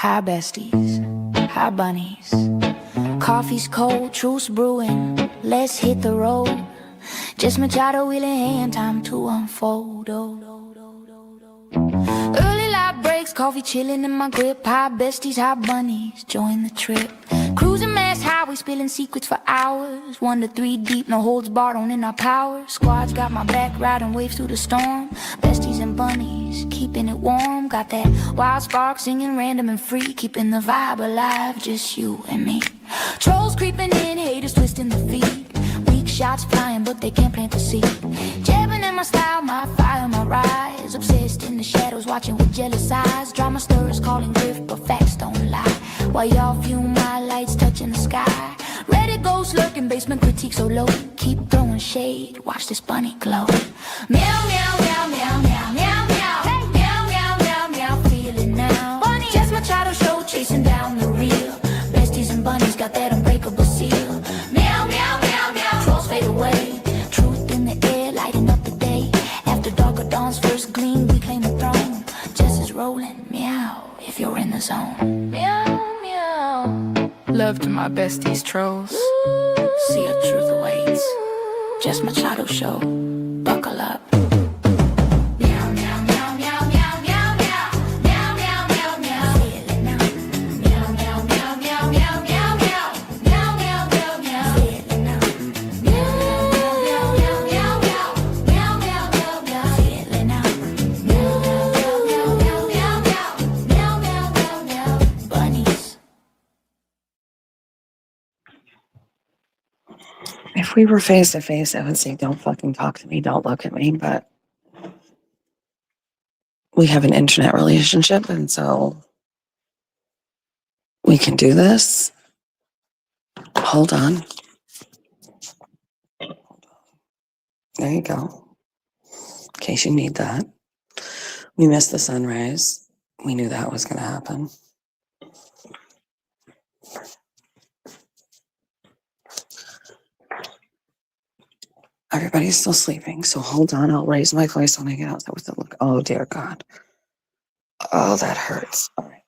Hi besties, hi bunnies. Coffee's cold, truce brewing. Let's hit the road. Just Machado wheel in hand, time to unfold. Early light breaks, coffee chilling in my grip. Hi besties, hi bunnies, join the trip. Cruising mass highway, spilling secrets for hours. 1 to 3 deep, no holds barred, owning our power. Squad's got my back, riding waves through the storm. Besties and bunnies, keeping it warm. Got that wild spark, singing random and free. Keeping the vibe alive, just you and me. Trolls creeping in, haters twisting the feet. Weak shots flying, but they can't plant the seed. Jabbing at my style, my fire, my rise. Obsessed in the shadows, watching with jealous eyes. Drama stirrers calling drift, but facts don't lie. While y'all fume, my lights touching the sky. Reddit ghosts lurking, basement critique so low. Keep throwing shade, watch this bunny glow. Meow, meow, meow, meow, meow, meow, meow. Hey. Meow, meow, meow, meow, feel it now. Bunny. Just Machado show, chasing down the real. Besties and bunnies got that unbreakable seal. Meow, meow, meow, meow, trolls fade away. Truth in the air, lighting up the day. After dark or dawn's first gleam, we claim the throne. Justice rolling, meow, if you're in the zone. Meow, meow. Love to my besties trolls. See a truth awaits. Just Machado show. Buckle up. Meow, meow, meow, meow, meow, meow, meow. Meow, meow, meow, meow. Feel it now. Meow, meow, meow, meow, meow, meow, meow. Meow, meow, meow, meow. Feel it now. Meow, meow, meow, meow, meow. Meow, meow, meow, meow. Feel it now. Meow, meow, meow, meow, meow, meow. Meow, meow, meow, meow. Bunnies. If we were face to face, I would say, don't fucking talk to me, don't look at me, but we have an internet relationship, and so we can do this. Hold on. There you go. In case you need that. We missed the sunrise. We knew that was going to happen. Everybody's still sleeping, so hold on. I'll raise my voice when I get out there with the look. Oh, dear God. Oh, that hurts. All right.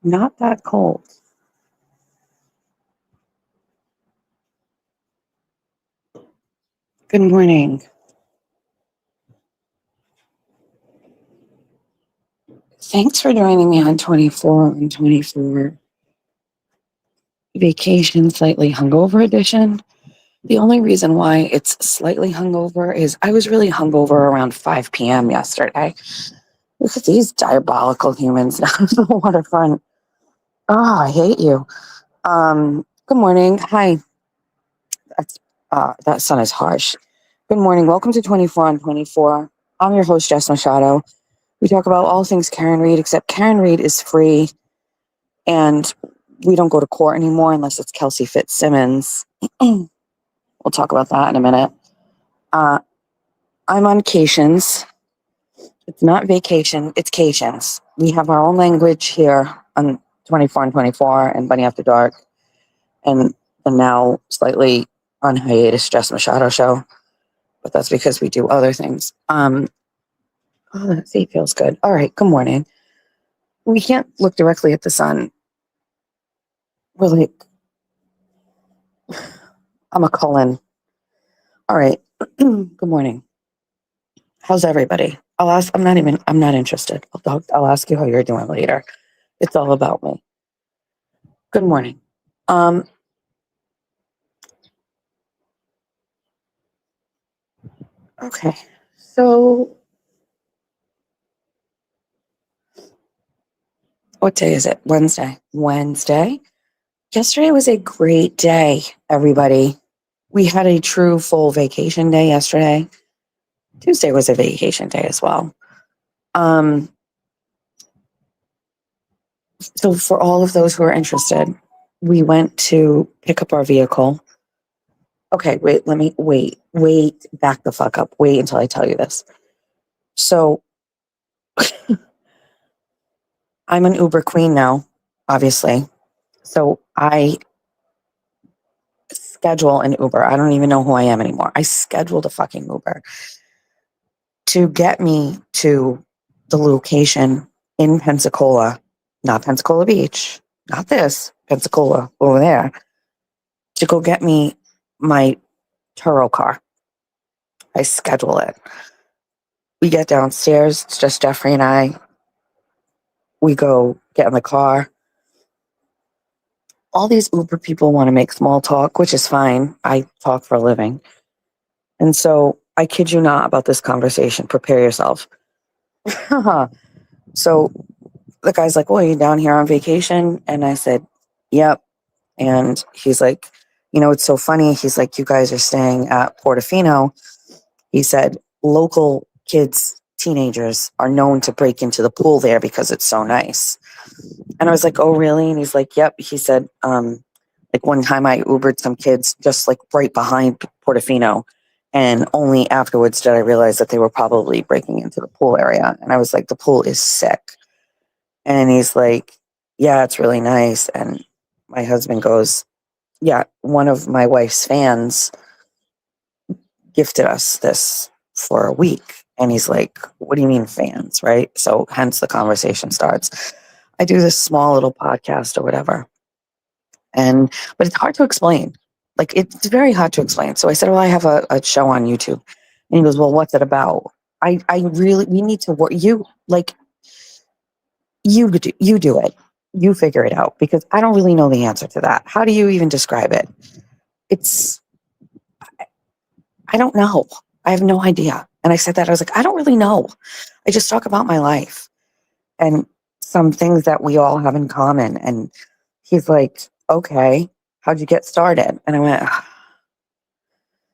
Not that cold. Good morning. Thanks for joining me on 24 and 24 vacation, slightly hungover edition. The only reason why it's slightly hungover is I was really hungover around 5 p.m. yesterday. Look at these diabolical humans down at the waterfront. Oh, I hate you. Good morning. Hi. That sun is harsh. Good morning. Welcome to 24 on 24. I'm your host, Jess Machado. We talk about all things Karen Reed, except Karen Reed is free, and we don't go to court anymore unless it's Kelsey Fitzsimmons. We'll talk about that in a minute. I'm on Cations. It's not vacation, it's Cations. We have our own language here on 24 and 24 and Bunny After Dark, and now slightly on hiatus, Jess Machado show. But that's because we do other things. Oh, that seat feels good. All right, good morning. We can't look directly at the sun. We're like, I'm a Cullen. All right, good morning. How's everybody? I'll ask, I'm not interested. I'll ask you how you're doing later. It's all about me. Good morning. Okay, so what day is it? Wednesday. Yesterday was a great day, everybody. We had a true full vacation day yesterday. Tuesday was a vacation day as well. So for all of those who are interested, we went to pick up our vehicle. Okay, wait. wait, back the fuck up. Wait until I tell you this. So I'm an Uber queen now, obviously. So I schedule an Uber. I don't even know who I am anymore. I scheduled a fucking Uber to get me to the location in Pensacola, not Pensacola Beach, not this, Pensacola over there, to go get me my Turo car. I schedule it. We get downstairs. It's just Jeffrey and I. We go get in the car. All these Uber people want to make small talk, which is fine. I talk for a living. And so I kid you not about this conversation. Prepare yourself. So the guy's like, well, are you down here on vacation? And I said, yep. And he's like, it's so funny. He's like, you guys are staying at Portofino. He said, local kids, teenagers are known to break into the pool there because it's so nice. And I was like, oh, really? And he's like, yep. He said, like one time I Ubered some kids just like right behind Portofino. And only afterwards did I realize that they were probably breaking into the pool area. And I was like, the pool is sick. And he's like, yeah, it's really nice. And my husband goes, yeah, one of my wife's fans gifted us this for a week. And he's like, what do you mean fans? Right. So hence the conversation starts. I do this small little podcast or whatever. But it's hard to explain. Like, it's very hard to explain. So I said, well, I have a show on YouTube. And he goes, well, what's it about? We need to work. You do it. You figure it out, because I don't really know the answer to that. How do you even describe it? I don't know. I have no idea. And I said that, I was like, I don't really know. I just talk about my life and some things that we all have in common. And he's like, okay, how'd you get started? And I went,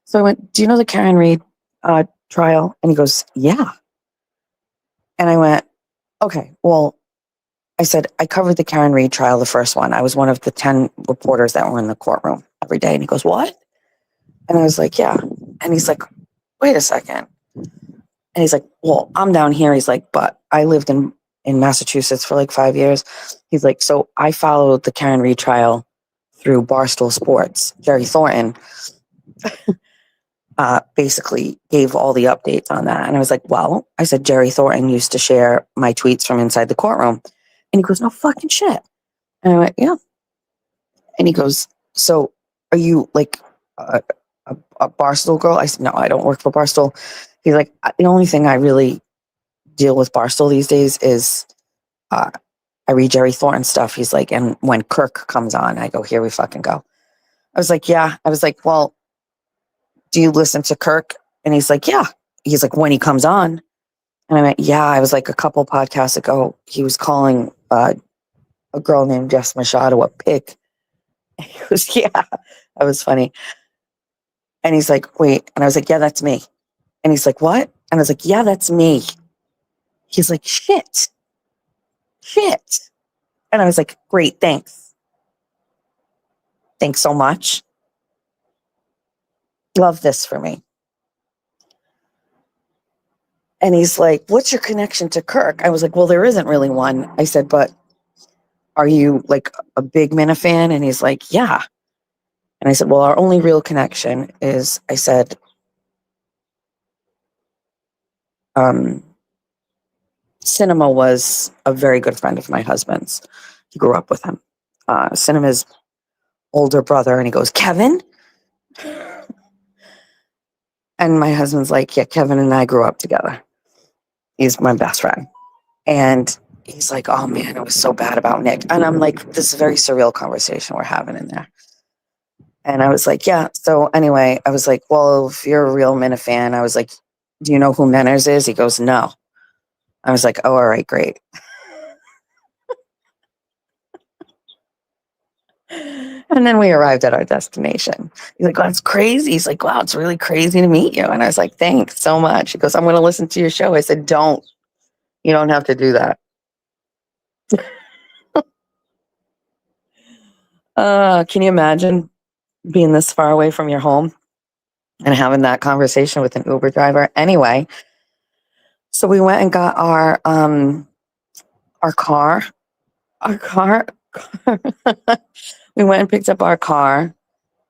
so I went, do you know the Karen Reed trial? And he goes, yeah. And I went, okay, well, I said, I covered the Karen Reed trial, the first one. I was one of the 10 reporters that were in the courtroom every day. And he goes, what? And I was like, yeah. And he's like, wait a second. And he's like, well, I'm down here. He's like, but I lived in Massachusetts for like 5 years. He's like, so I followed the Karen Reed trial through Barstool Sports. Jerry Thornton basically gave all the updates on that. And I was like, well, I said, Jerry Thornton used to share my tweets from inside the courtroom. And he goes, no fucking shit. And I went, yeah. And he goes, so are you like a Barstool girl? I said, no, I don't work for Barstool. He's like, the only thing I really deal with Barstool these days is I read Jerry Thornton stuff. He's like, and when Kirk comes on, I go, here we fucking go. I was like, yeah. I was like, well, do you listen to Kirk? And he's like, yeah. He's like, when he comes on. And I went, yeah. I was like, a couple podcasts ago, he was calling a girl named Jess Machado a pig. And he goes, yeah. That was funny. And he's like, wait. And I was like, yeah, that's me. And he's like, what? And I was like, yeah, that's me. He's like, shit. And I was like, great, thanks. Thanks so much. Love this for me. And he's like, what's your connection to Kirk? I was like, well, there isn't really one. I said, but are you like a big Minna fan? And he's like, yeah. And I said, well, our only real connection is, I said, Cinema was a very good friend of my husband's. He grew up with him. Cinema's older brother. And he goes, Kevin? And my husband's like, yeah, Kevin and I grew up together. He's my best friend. And he's like, oh man, it was so bad about Nick. And I'm like, this is a very surreal conversation we're having in there. And I was like, yeah. So anyway, I was like, well, if you're a real Minna fan, I was like, do you know who Menners is? He goes, no. I was like, oh, all right, great. And then we arrived at our destination. He's like, that's crazy. He's like, wow, it's really crazy to meet you. And I was like, thanks so much. He goes, I'm going to listen to your show. I said, don't. You don't have to do that. Can you imagine being this far away from your home and having that conversation with an Uber driver. Anyway, so we went and got our car. Our car. We went and picked up our car,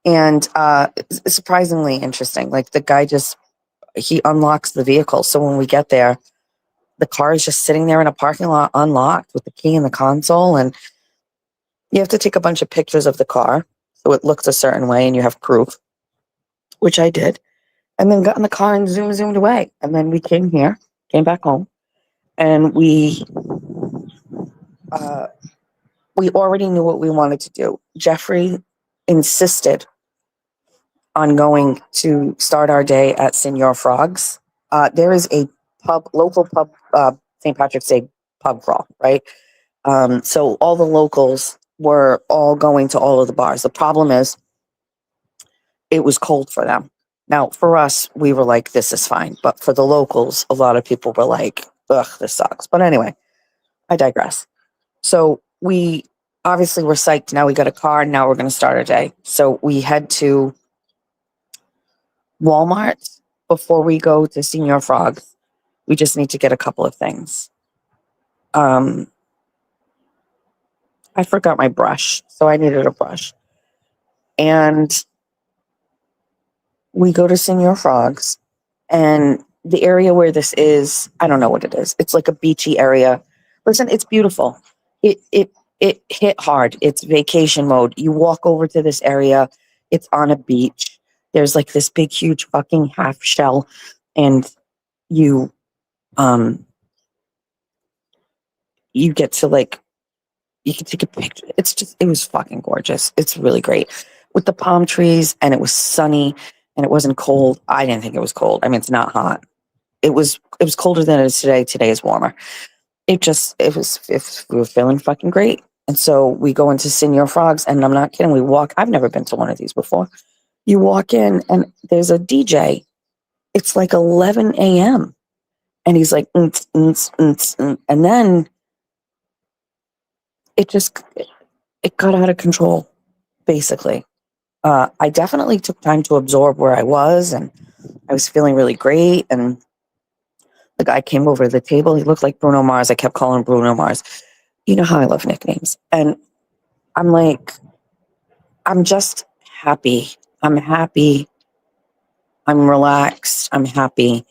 and it's surprisingly interesting. Like the guy he unlocks the vehicle. So when we get there, the car is just sitting there in a parking lot unlocked with the key in the console, and you have to take a bunch of pictures of the car so it looks a certain way and you have proof, which I did, and then got in the car and zoomed away. And then we came back home, and we already knew what we wanted to do. Jeffrey insisted on going to start our day at Senor Frogs. There is a local pub, St. Patrick's Day pub crawl, right? So all the locals were all going to all of the bars. The problem is it was cold for them. Now, for us, we were like, this is fine. But for the locals, a lot of people were like, ugh, this sucks. But anyway, I digress. So we obviously were psyched. Now we got a car. Now we're going to start our day. So we head to Walmart before we go to Senor Frogs. We just need to get a couple of things. I forgot my brush, so I needed a brush. And we go to Senor Frogs, and the area where this is, I don't know what it is. It's like a beachy area. Listen, it's beautiful. It hit hard. It's vacation mode. You walk over to this area, it's on a beach. There's like this big, huge fucking half shell, and you get to like, you can take a picture. It was fucking gorgeous. It's really great with the palm trees, and it was sunny, and it wasn't cold. I didn't think it was cold. I mean, it's not hot. It was colder than it is today. Today is warmer. We were feeling fucking great. And so we go into Senor Frogs, and I'm not kidding. I've never been to one of these before. You walk in, and there's a DJ. It's like 11 a.m. And he's like, and then it got out of control, basically. I definitely took time to absorb where I was, and I was feeling really great. And the guy came over to the table. He looked like Bruno Mars. I kept calling him Bruno Mars. You know how I love nicknames. And I'm like, I'm just happy. I'm happy. I'm relaxed. I'm happy.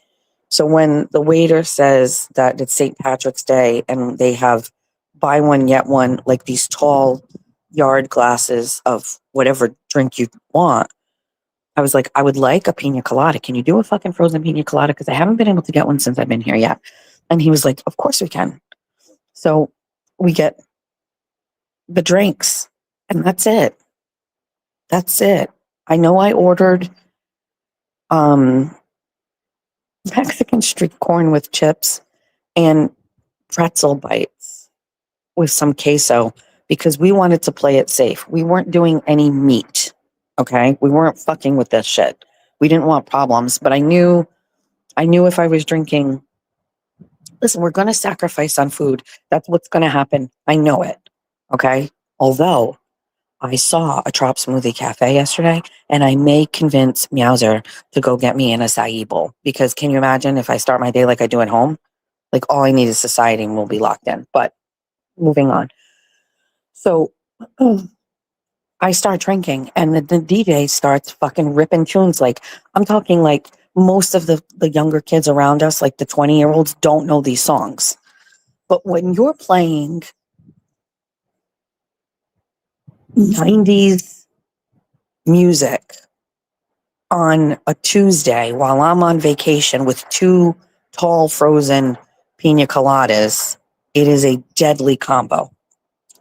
So when the waiter says that it's St. Patrick's Day and they have buy one, get one, like these tall yard glasses of whatever drink you want, I was like, I would like a pina colada. Can you do a fucking frozen pina colada? Because I haven't been able to get one since I've been here yet. And he was like, of course we can. So we get the drinks, and that's it. That's it. I know I ordered Mexican street corn with chips and pretzel bites with some queso because we wanted to play it safe. We weren't doing any meat. Okay. We weren't fucking with this shit. We didn't want problems, but I knew if I was drinking, listen, we're going to sacrifice on food. That's what's going to happen. I know it. Okay. Although I saw a Trop Smoothie Cafe yesterday, and I may convince Meowser to go get me an acai bowl, because can you imagine if I start my day like I do at home? Like all I need is society and we'll be locked in. But moving on. So I start drinking, and the DJ starts fucking ripping tunes. Like I'm talking like most of the younger kids around us, like the 20-year-olds, don't know these songs. But when you're playing 90s music on a Tuesday while I'm on vacation with 2 tall frozen pina coladas, it is a deadly combo.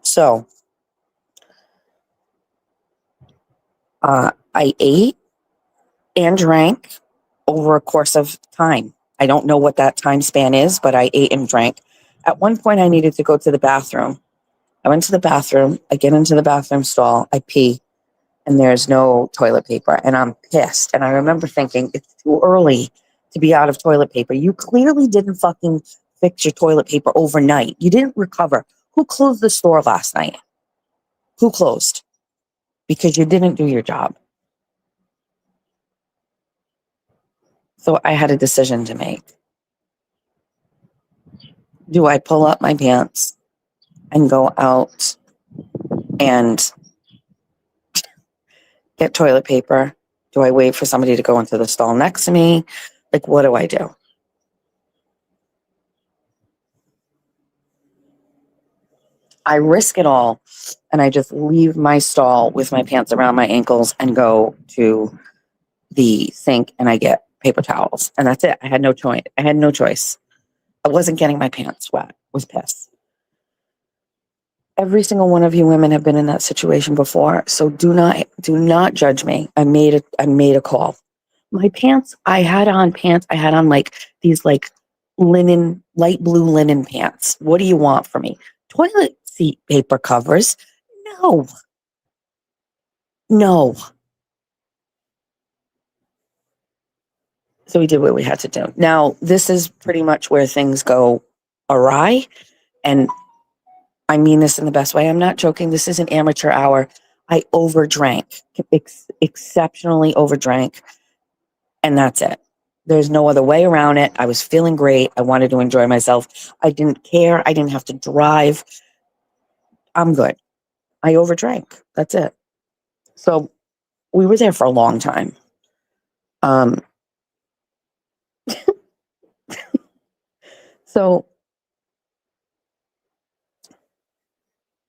So I ate and drank over a course of time. I don't know what that time span is, but I ate and drank. At one point, I needed to go to the bathroom. I went to the bathroom. I get into the bathroom stall. I pee, and there's no toilet paper, and I'm pissed. And I remember thinking, it's too early to be out of toilet paper. You clearly didn't fucking fix your toilet paper overnight. You didn't recover. Who closed the store last night? Who closed? Because you didn't do your job. So I had a decision to make. Do I pull up my pants and go out and get toilet paper? Do I wait for somebody to go into the stall next to me? Like, what do I do? I risk it all, and I just leave my stall with my pants around my ankles and go to the sink, and I get paper towels, and that's it. I had no choice. I wasn't getting my pants wet. I was pissed. Every single one of you women have been in that situation before, so do not judge me. I made a call. My pants, I had on like these like linen, light blue linen pants. What do you want from me? Toilet seat paper covers? No. No. So we did what we had to do. Now, this is pretty much where things go awry, and I mean this in the best way. I'm not joking. This is an amateur hour. I overdrank, exceptionally overdrank, and that's it. There's no other way around it. I was feeling great. I wanted to enjoy myself. I didn't care. I didn't have to drive. I'm good. I overdrank. That's it. So we were there for a long time. So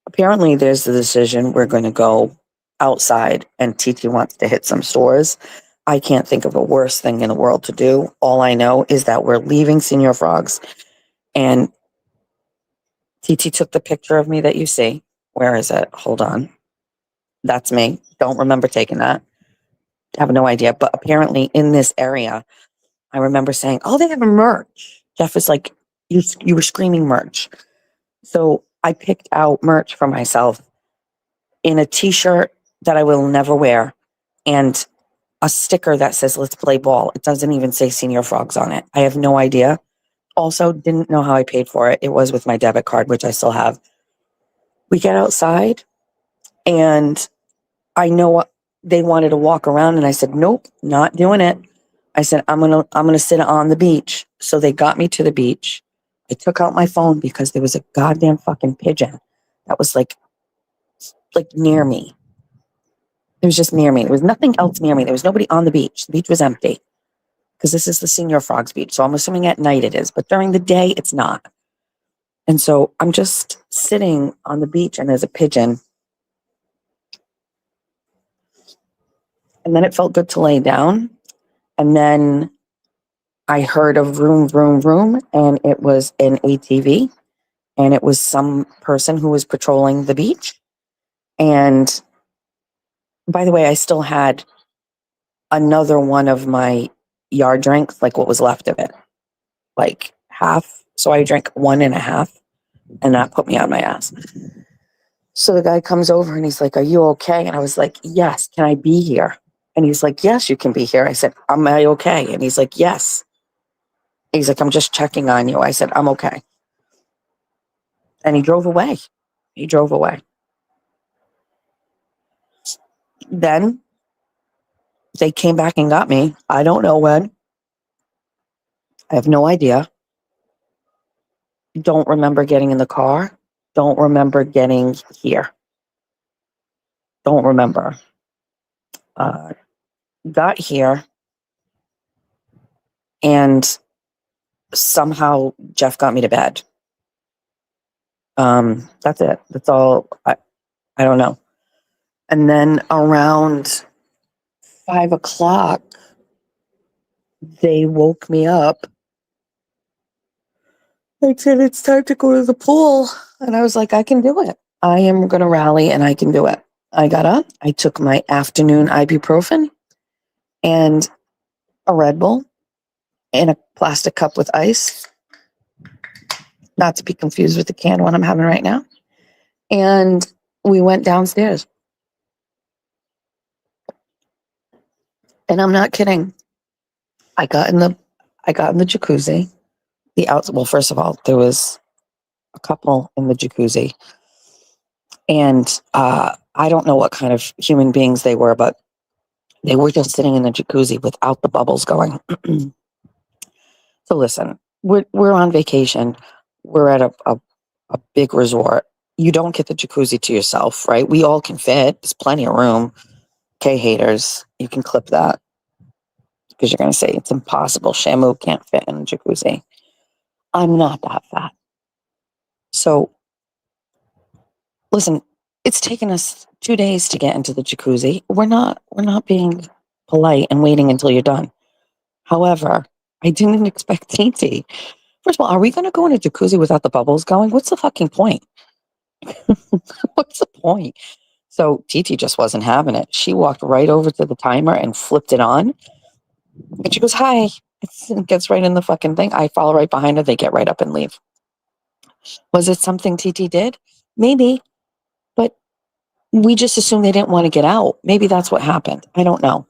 apparently there's the decision we're going to go outside, and TT wants to hit some stores. I can't think of a worse thing in the world to do. All I know is that we're leaving Senor Frogs, and TT took the picture of me that you see. Where is it? Hold on. That's me. Don't remember taking that. Have no idea. But apparently in this area, I remember saying, oh, they have a merch. Jeff is like, you were screaming merch. So I picked out merch for myself in a t-shirt that I will never wear and a sticker that says, let's play ball. It doesn't even say Senor Frogs on it. I have no idea. Also, didn't know how I paid for it. It was with my debit card, which I still have. We get outside, and I know what they wanted to walk around, and I said, nope, not doing it. I said, I'm gonna sit on the beach. So they got me to the beach. I took out my phone because there was a goddamn fucking pigeon that was like near me. It was just near me. There was nothing else near me. There was nobody on the beach. The beach was empty because this is the Senor Frogs beach. So I'm assuming at night it is, but during the day it's not. And so I'm just sitting on the beach, and there's a pigeon. And then it felt good to lay down. And then I heard a vroom, vroom, vroom, and it was an ATV, and it was some person who was patrolling the beach. And by the way, I still had another one of my yard drinks, like what was left of it, like half. So I drank 1.5, and that put me on my ass. So the guy comes over and he's like, are you okay? And I was like, yes, can I be here? And he's like, yes, you can be here. I said, am I okay? And he's like, yes. He's like, I'm just checking on you. I said, I'm okay. And he drove away. Then they came back and got me. I don't know when. I have no idea. Don't remember getting in the car. Don't remember getting here. Don't remember. Got here, and somehow Jeff got me to bed. That's it. That's all. I don't know. And then around 5 o'clock, they woke me up. They said, it's time to go to the pool. And I was like, I can do it. I am going to rally, and I can do it. I got up. I took my afternoon ibuprofen and a Red Bull in a plastic cup with ice. Not to be confused with the canned one I'm having right now. And we went downstairs. And I'm not kidding. I got in the jacuzzi. Well, first of all, there was a couple in the jacuzzi. And I don't know what kind of human beings they were, but they were just sitting in the jacuzzi without the bubbles going. So listen, we're on vacation. We're at a big resort. You don't get the jacuzzi to yourself, right? We all can fit. There's plenty of room. Okay, haters, you can clip that because you're going to say it's impossible. Shamu can't fit in a jacuzzi. I'm not that fat. So listen, it's taken us 2 days to get into the jacuzzi. We're not being polite and waiting until you're done. However, I didn't expect TT. First of all, are we going to go in a jacuzzi without the bubbles going? What's the fucking point? What's the point? So TT just wasn't having it. She walked right over to the timer and flipped it on. And she goes, hi. It gets right in the fucking thing. I follow right behind her. They get right up and leave. Was it something TT did? Maybe. But we just assumed they didn't want to get out. Maybe that's what happened. I don't know.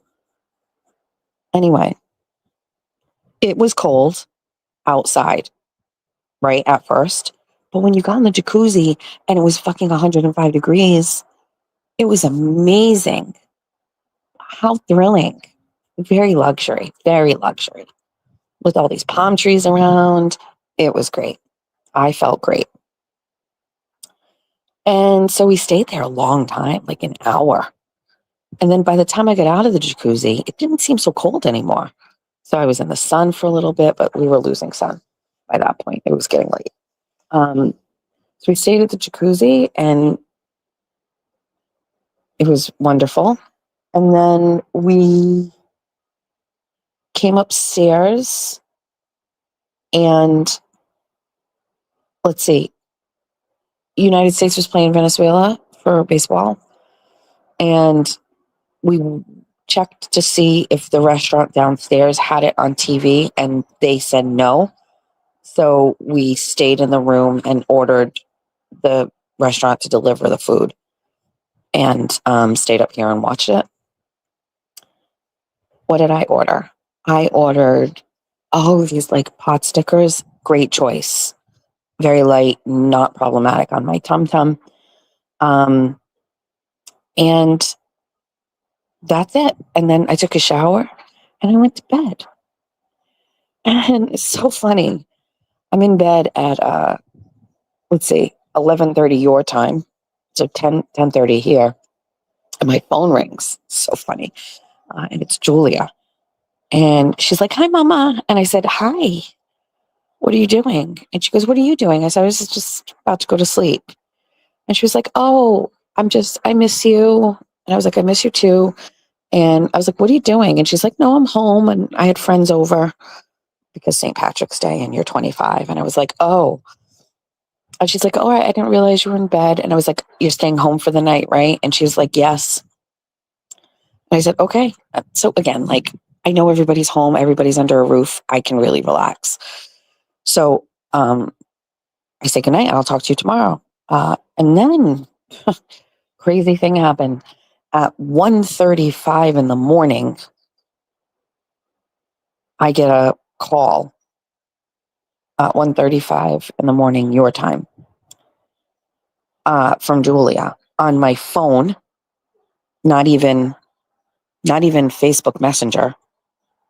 Anyway, it was cold outside, right, at first. But when you got in the jacuzzi and it was fucking 105 degrees, it was amazing. How thrilling. Very luxury, with all these palm trees around. It was great. I felt great. And so we stayed there a long time, like an hour. And then by the time I got out of the jacuzzi, it didn't seem so cold anymore. So I was in the sun for a little bit, but we were losing sun by that point. It was getting late. So we stayed at the jacuzzi and it was wonderful. And then we came upstairs and let's see, United States was playing Venezuela for baseball. And we checked to see if the restaurant downstairs had it on TV and they said no. So we stayed in the room and ordered the restaurant to deliver the food and stayed up here and watched it. What did I order? I ordered, these like pot stickers. Great choice. Very light, not problematic on my tum-tum. And that's it. And then I took a shower and I went to bed. And it's so funny. I'm in bed at, 11:30 your time. So 10:30 here. And my phone rings. So funny. And it's Julia. And she's like, hi, mama. And I said, hi, what are you doing? And she goes, what are you doing? I said, I was just about to go to sleep. And she was like, oh, I miss you. And I was like, I miss you too. And I was like, what are you doing? And she's like, no, I'm home. And I had friends over because St. Patrick's Day and you're 25. And I was like, oh. And she's like, oh, I didn't realize you were in bed. And I was like, you're staying home for the night, right? And she was like, yes. And I said, okay. So again, like, I know everybody's home, everybody's under a roof. I can really relax. So I say goodnight. I'll talk to you tomorrow. And then crazy thing happened at 1:35 in the morning. I get a call at 1:35 in the morning, your time, from Julia on my phone. Not even Facebook Messenger.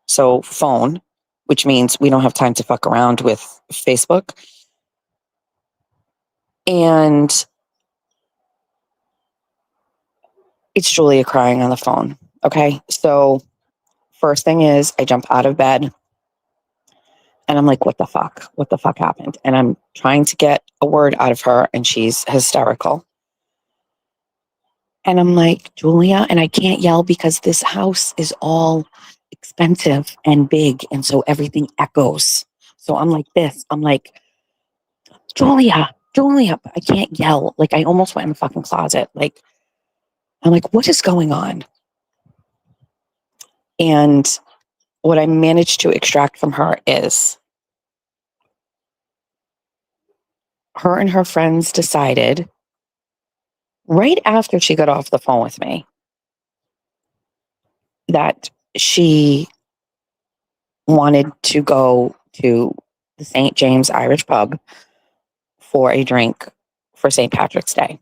So phone, which means we don't have time to fuck around with Facebook. And it's Julia crying on the phone. Okay. So first thing is I jump out of bed and I'm like, what the fuck? What the fuck happened? And I'm trying to get a word out of her and she's hysterical. And I'm like, Julia, and I can't yell because this house is all expensive and big. And so everything echoes. So I'm like this. I'm like, Julia. But I can't yell. Like I almost went in the fucking closet. Like, I'm like, what is going on? And what I managed to extract from her is her and her friends decided right after she got off the phone with me that she wanted to go to the St. James Irish pub for a drink for St. Patrick's Day.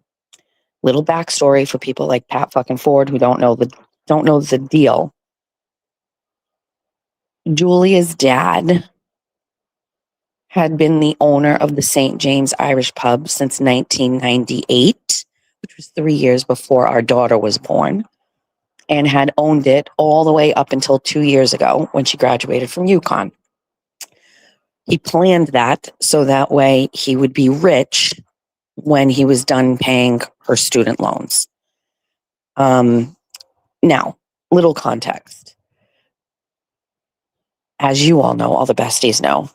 Little backstory for people like Pat fucking Ford who don't know the deal. Julia's dad had been the owner of the St. James Irish Pub since 1998, which was 3 years before our daughter was born, and had owned it all the way up until 2 years ago when she graduated from UConn. He planned that so that way he would be rich when he was done paying her student loans. Now, little context. As you all know, all the besties know,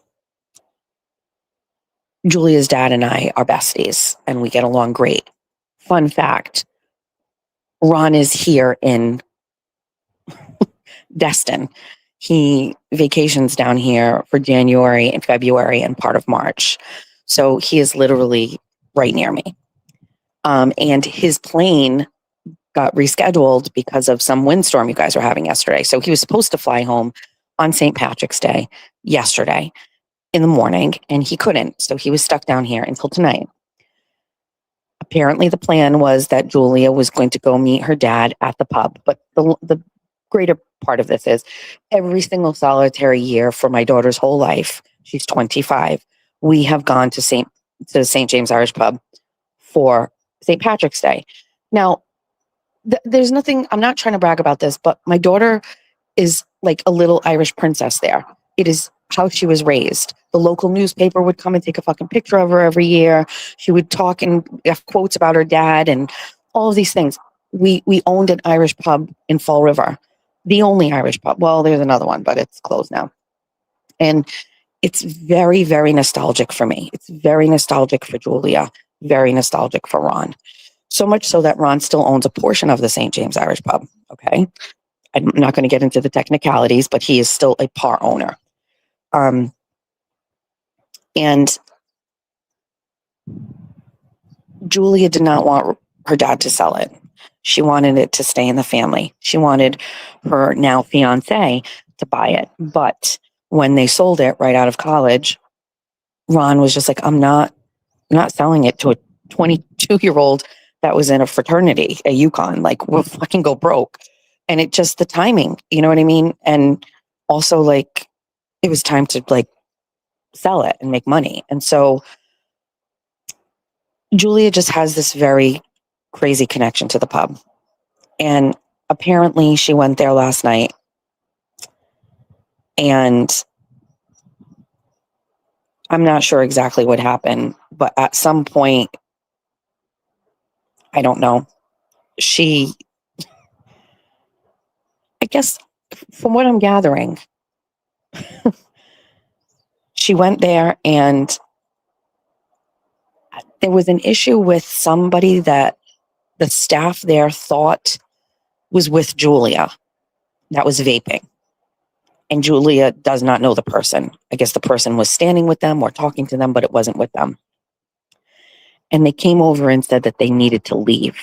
Julia's dad and I are besties, and we get along great. Fun fact, Ron is here in Destin. He vacations down here for January and February and part of March. So he is literally right near me. And his plane got rescheduled because of some windstorm you guys were having yesterday. So he was supposed to fly home on St. Patrick's Day yesterday in the morning, and he couldn't. So he was stuck down here until tonight. Apparently the plan was that Julia was going to go meet her dad at the pub. But the greater part of this is every single solitary year for my daughter's whole life, she's 25, we have gone to St. James Irish Pub for St. Patrick's Day. Now, there's nothing, I'm not trying to brag about this, but my daughter is like a little Irish princess there. It is how she was raised. The local newspaper would come and take a fucking picture of her every year. She would talk and have quotes about her dad and all of these things. We owned an Irish pub in Fall River, the only Irish pub. Well, there's another one, but it's closed now. And it's very, very nostalgic for me. It's very nostalgic for Julia, very nostalgic for Ron. So much so that Ron still owns a portion of the St. James Irish Pub. Okay. I'm not going to get into the technicalities, but he is still a part owner. And Julia did not want her dad to sell it. She wanted it to stay in the family. She wanted her now fiance to buy it. But when they sold it right out of college, Ron was just like, I'm not selling it to a 22-year-old that was in a fraternity at UConn. Like, we'll fucking go broke. And it just, the timing, you know what I mean? And also, like, it was time to like sell it and make money. And so Julia just has this very crazy connection to the pub. And apparently she went there last night, and I'm not sure exactly what happened, but at some point, I don't know, I guess from what I'm gathering, she went there and there was an issue with somebody that the staff there thought was with Julia that was vaping. And Julia does not know the person. I guess the person was standing with them or talking to them, but it wasn't with them. And they came over and said that they needed to leave.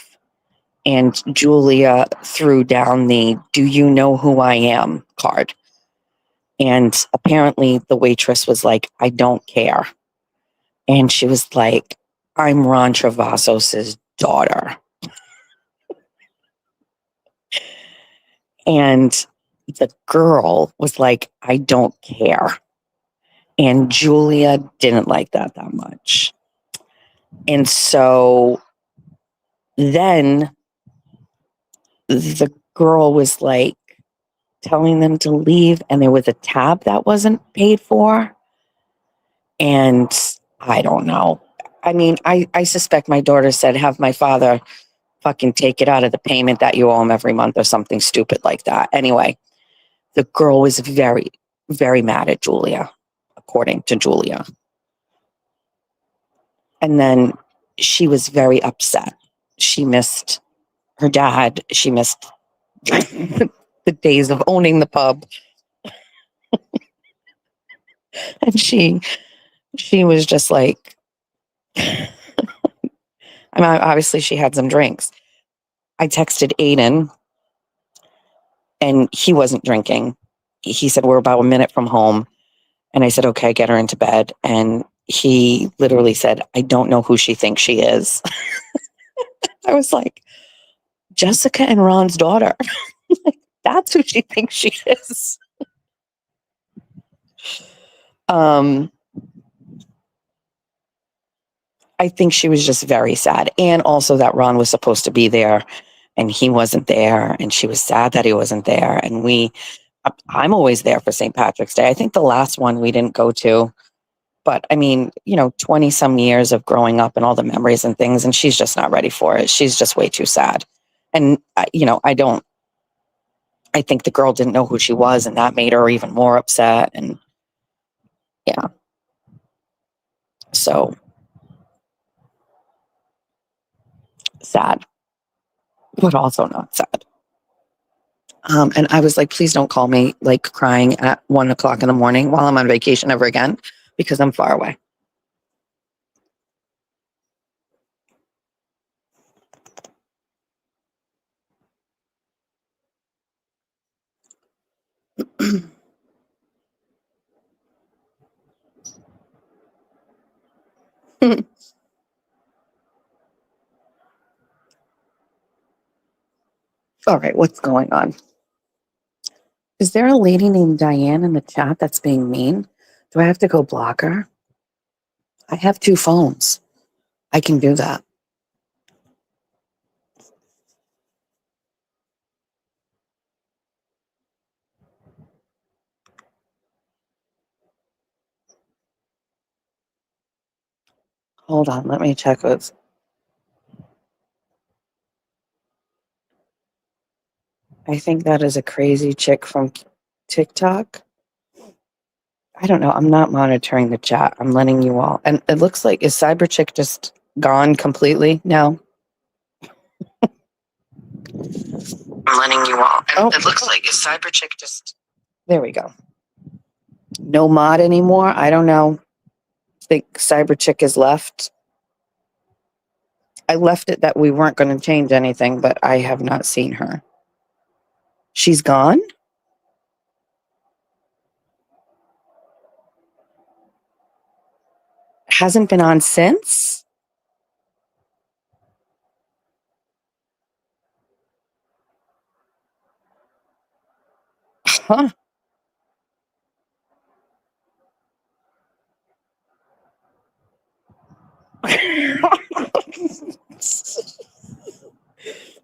And Julia threw down the "Do you know who I am?" card. And apparently the waitress was like, "I don't care." And she was like, "I'm Ron Travasos's daughter." And the girl was like, "I don't care." And Julia didn't like that much. And so then the girl was like telling them to leave, and there was a tab that wasn't paid for. And I don't know. I mean, I suspect my daughter said, "Have my father fucking take it out of the payment that you owe him every month," or something stupid like that. Anyway, the girl was very, very mad at Julia, according to Julia. And then she was very upset. She missed her dad. She missed the days of owning the pub. And she was just like, I mean, obviously she had some drinks. I texted Aiden, and he wasn't drinking. He said, "We're about a minute from home." And I said, "Okay, get her into bed." And he literally said, "I don't know who she thinks she is." I was like, Jessica and Ron's daughter. That's who she thinks she is. I think she was just very sad. And also that Ron was supposed to be there and he wasn't there. And she was sad that he wasn't there. And I'm always there for St. Patrick's Day. I think the last one we didn't go to, but I mean, 20 some years of growing up and all the memories and things. And she's just not ready for it. She's just way too sad. And, I think the girl didn't know who she was and that made her even more upset. And yeah. So sad, but also not sad. And I was like, please don't call me like crying at 1 o'clock in the morning while I'm on vacation ever again, because I'm far away. All right, what's going on? Is there a lady named Diane in the chat that's being mean? Do I have to go block her? I have 2 phones. I can do that. Hold on, let me check with. I think that is a crazy chick from TikTok. I don't know. I'm not monitoring the chat. I'm letting you all. And it looks like, is Cyber Chick just gone completely now? I'm letting you all. And it looks like, is Cyber Chick just. There we go. No mod anymore? I don't know. I think Cyber Chick is left. I left it that we weren't going to change anything, but I have not seen her. She's gone? Hasn't been on since? Huh.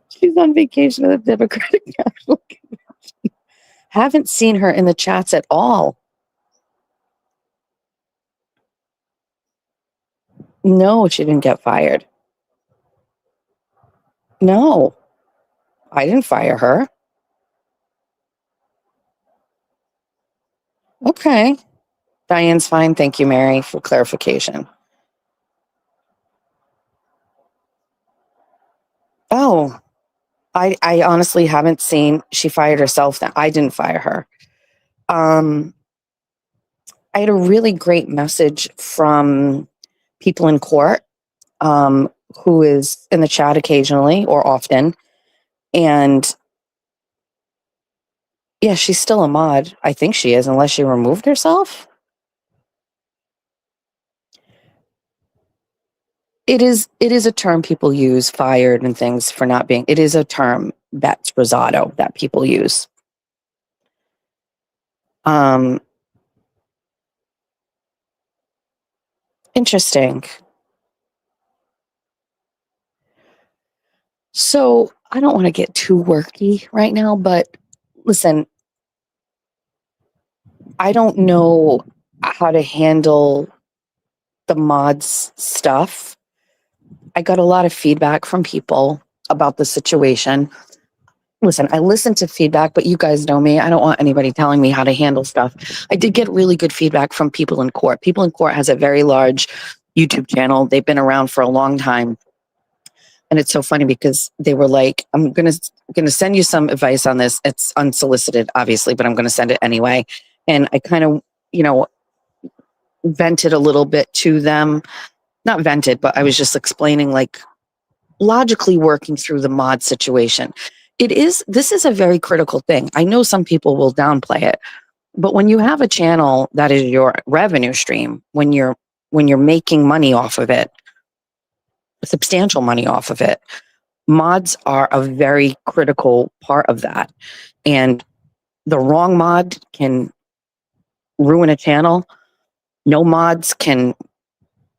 She's on vacation at the Democratic National Convention. Haven't seen her in the chats at all. No, she didn't get fired. No, I didn't fire her. Okay. Diane's fine. Thank you, Mary, for clarification. Oh, I honestly haven't seen. She fired herself. I didn't fire her. I had a really great message from people in court, who is in the chat occasionally or often. And yeah, she's still a mod. I think she is, unless she removed herself. It is a term people use, fired and things, for not being. It is a term, that's Rosado, that people use. Interesting. So I don't want to get too worky right now, but listen, I don't know how to handle the mods stuff. I got a lot of feedback from people about the situation. Listen, I listen to feedback, but you guys know me. I don't want anybody telling me how to handle stuff. I did get really good feedback from People in Court. People in Court has a very large YouTube channel. They've been around for a long time. And it's so funny because they were like, I'm gonna send you some advice on this. It's unsolicited, obviously, but I'm gonna send it anyway. And I kind of, vented a little bit to them. Not vented, but I was just explaining, like, logically working through the mod situation. This is a very critical thing. I know some people will downplay it, but when you have a channel that is your revenue stream, when you're making money off of it, substantial money off of it, mods are a very critical part of that. And the wrong mod can ruin a channel. No mods can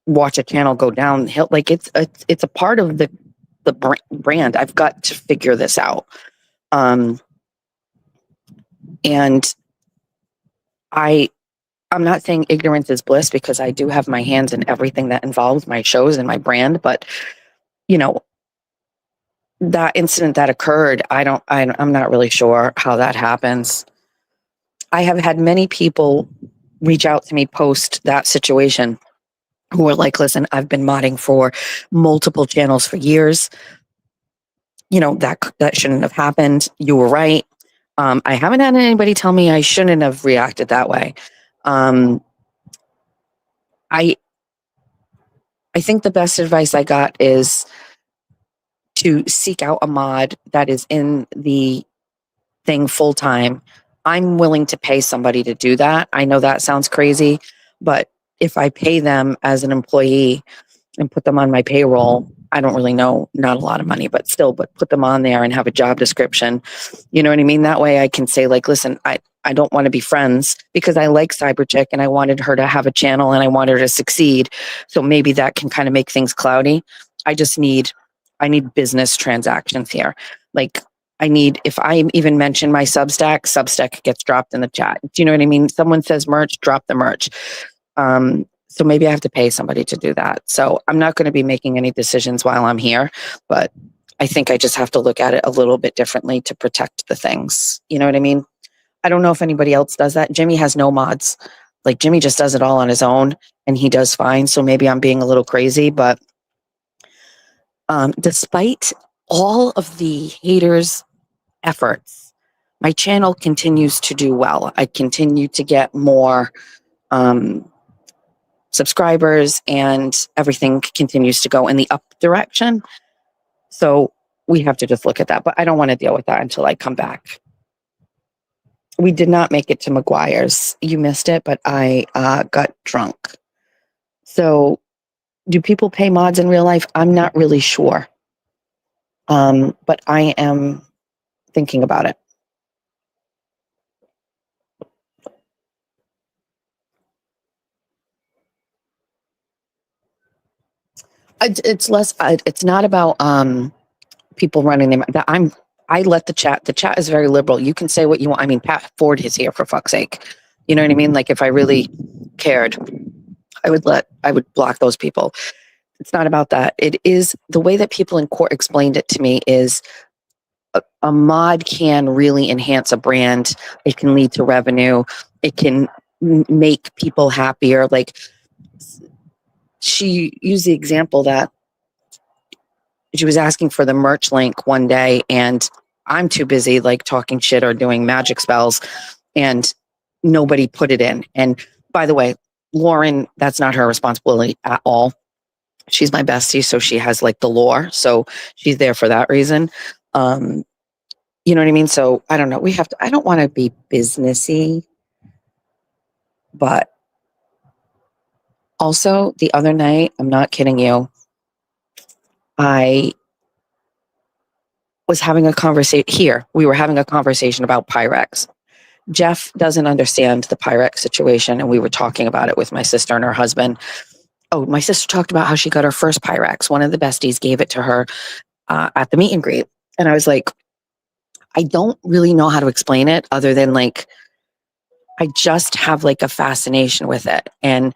watch a channel go downhill. Like it's a part of the brand. I've got to figure this out. And I'm not saying ignorance is bliss, because I do have my hands in everything that involves my shows and my brand. But, you know, that incident that occurred, I'm not really sure how that happens. I have had many people reach out to me post that situation who are like, listen, I've been modding for multiple channels for years. You know, that shouldn't have happened. You were right. I haven't had anybody tell me I shouldn't have reacted that way. I think the best advice I got is to seek out a mod that is in the thing full time. I'm willing to pay somebody to do that. I know that sounds crazy, but if I pay them as an employee and put them on my payroll, I don't really know, not a lot of money, but still, but put them on there and have a job description. You know what I mean? That way I can say, like, listen, I don't want to be friends because I like Cyberchick and I wanted her to have a channel and I want her to succeed. So maybe that can kind of make things cloudy. I need business transactions here. Like, if I even mention my Substack gets dropped in the chat. Do you know what I mean? Someone says merch, drop the merch. So maybe I have to pay somebody to do that. So I'm not going to be making any decisions while I'm here, but I think I just have to look at it a little bit differently to protect the things. You know what I mean? I don't know if anybody else does that. Jimmy has no mods. Like, Jimmy just does it all on his own and he does fine. So maybe I'm being a little crazy, but despite all of the haters' efforts, my channel continues to do well. I continue to get more subscribers and everything continues to go in the up direction. So we have to just look at that, but I don't want to deal with that until I come back. We did not make it to McGuire's. You missed it, but I got drunk. So do people pay mods in real life? I'm not really sure. But I am thinking about it. It's less, it's not about people running them. I let the chat is very liberal. You can say what you want. I mean, Pat Ford is here, for fuck's sake. You know what I mean? Like, if I really cared, I would block those people. It's not about that. It is the way that people in court explained it to me is a mod can really enhance a brand. It can lead to revenue. It can make people happier. Like, she used the example that she was asking for the merch link one day and I'm too busy like talking shit or doing magic spells and nobody put it in. And by the way, Lauren, that's not her responsibility at all. She's my bestie, so she has like the lore. So she's there for that reason. You know what I mean? So I don't know. I don't want to be businessy, but also the other night, I'm not kidding you, I was having a conversation here. We were having a conversation about Pyrex. Jeff doesn't understand the Pyrex situation, and we were talking about it with my sister and her husband. Oh, my sister talked about how she got her first Pyrex. One of the besties gave it to her at the meet and greet. And I was like, I don't really know how to explain it other than like, I just have like a fascination with it. And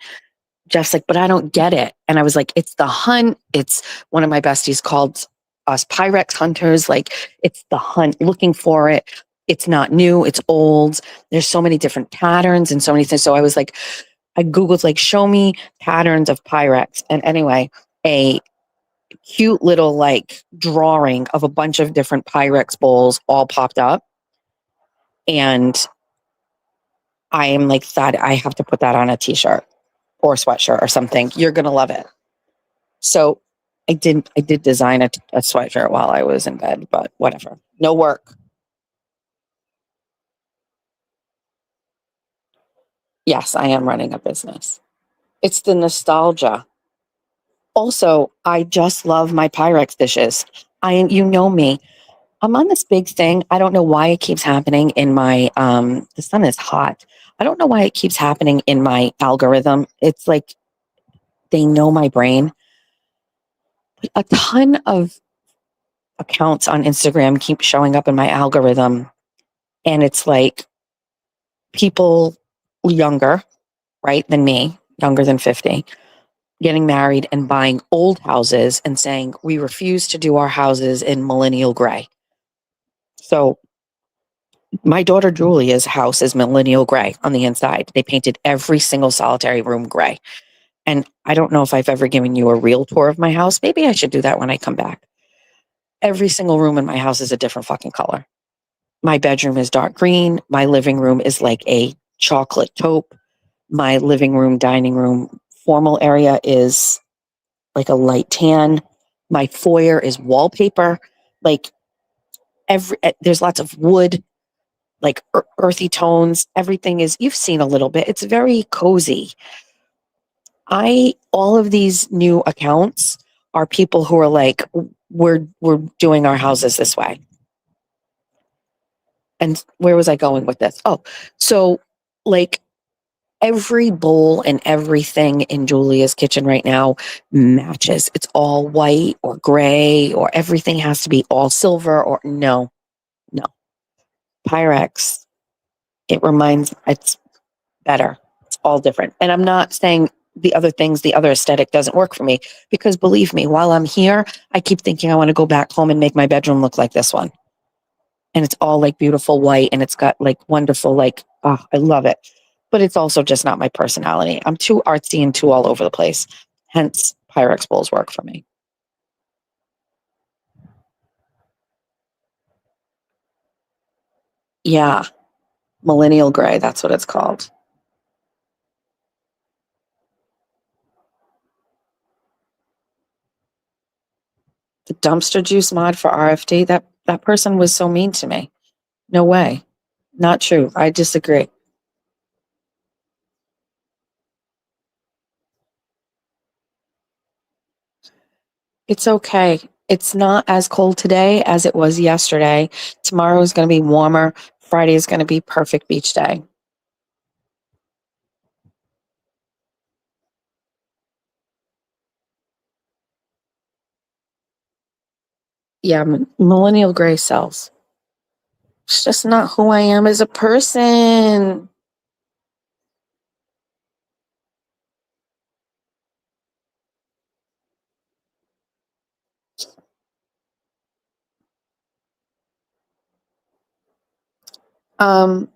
Jeff's like, but I don't get it. And I was like, it's the hunt. It's one of my besties called us Pyrex hunters. Like, it's the hunt, looking for it. It's not new. It's old. There's so many different patterns and so many things. So I was like, I Googled like, show me patterns of Pyrex. And anyway, a cute little like drawing of a bunch of different Pyrex bowls all popped up. And I am like, that I have to put that on a t-shirt or a sweatshirt or something. You're going to love it. So I did design a sweatshirt while I was in bed, but whatever. No work. Yes, I am running a business. It's the nostalgia. Also, I just love my Pyrex dishes. You know me. I'm on this big thing. I don't know why it keeps happening in my, the sun is hot. I don't know why it keeps happening in my algorithm. It's like, They know my brain. A ton of accounts on Instagram keep showing up in my algorithm, and it's like people younger, right, than me, younger than 50, getting married and buying old houses and saying, we refuse to do our houses in millennial gray. So my daughter Julia's house is millennial gray on the inside. They painted every single solitary room gray. And I don't know if I've ever given you a real tour of my house. Maybe I should do that when I come back. Every single room in my house is a different fucking color. My bedroom is dark green. My living room is like a chocolate taupe. My living room, dining room, formal area is like a light tan. My foyer is wallpaper. Like there's lots of wood, like earthy tones. Everything is, you've seen a little bit. It's very cozy. All of these new accounts are people who are like, we're doing our houses this way. And where was I going with this? Oh, so like every bowl and everything in Julia's kitchen right now matches. It's all white or gray, or everything has to be all silver, or no. Pyrex, it's better. It's all different. And I'm not saying the other things, the other aesthetic doesn't work for me, because believe me, while I'm here, I keep thinking I want to go back home and make my bedroom look like this one. And it's all like beautiful white, and it's got like wonderful, like, oh, I love it. But it's also just not my personality. I'm too artsy and too all over the place. Hence, Pyrex bowls work for me. Yeah. Millennial gray. That's what it's called. The dumpster juice mod for RFD. That person was so mean to me. No way. Not true. I disagree. It's okay. It's not as cold today as it was yesterday. Tomorrow is going to be warmer. Friday is going to be perfect beach day. Yeah, millennial gray sells. It's just not who I am as a person. Um,